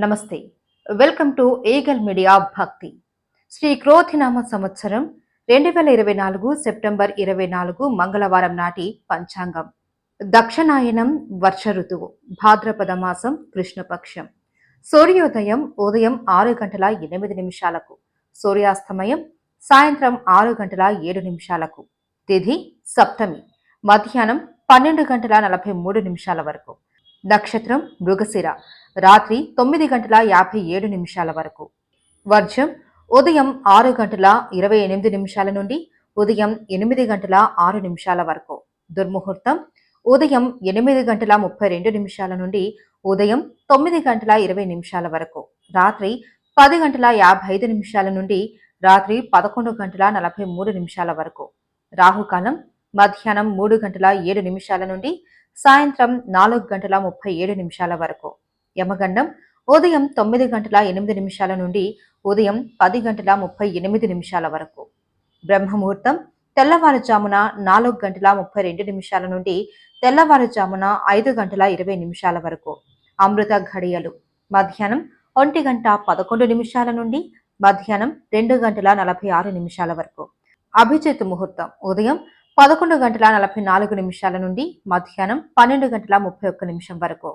నమస్తే. Welcome to eagle media భక్తి. శ్రీ క్రోధినామ సంవత్సరం 2024 సెప్టెంబర్ 24 మంగళవారం నాటి పంచాంగం. దక్షిణాయనం వర్ష ఋతువు. భాద్రపద మాసం కృష్ణపక్షం. సూర్యోదయం ఉదయం 6 గంటల 8 నిమిషాలకు. సూర్యాస్తమయం సాయంత్రం 6 గంటల 7 నిమిషాలకు. తిథి సప్తమి. మధ్యాహ్నం 12 గంటల 43 నిమిషాల వరకు. నక్షత్రం మృగశిర. రాత్రి 9 గంటల 57 నిమిషాల వరకు. వర్జం ఉదయం 6 గంటల 28 నిమిషాల నుండి ఉదయం 8 గంటల 6 నిమిషాల వరకు. దుర్ముహూర్తం ఉదయం 8 గంటల 32 నిమిషాల నుండి ఉదయం 9 గంటల 20 నిమిషాల వరకు. రాత్రి 10 గంటల 55 నిమిషాల నుండి రాత్రి 11 గంటల 43 నిమిషాల వరకు. రాహుకాలం మధ్యాహ్నం 3 గంటల 7 నిమిషాల నుండి సాయంత్రం 4 గంటల 37 నిమిషాల వరకు. యమగండం ఉదయం 9 గంటల 8 నిమిషాల నుండి ఉదయం 10 గంటల 38 నిమిషాల వరకు. బ్రహ్మముహూర్తం తెల్లవారుజామున 4 గంటల 32 నిమిషాల నుండి తెల్లవారుజామున 5 గంటల 20 నిమిషాల వరకు. అమృత ఘడియలు మధ్యాహ్నం 1 గంట 11 నిమిషాల నుండి మధ్యాహ్నం 2 గంటల 46 నిమిషాల వరకు. అభిజిత్ ముహూర్తం ఉదయం 11 గంటల 44 నిమిషాల నుండి మధ్యాహ్నం 12 గంటల 31 నిమిషం వరకు.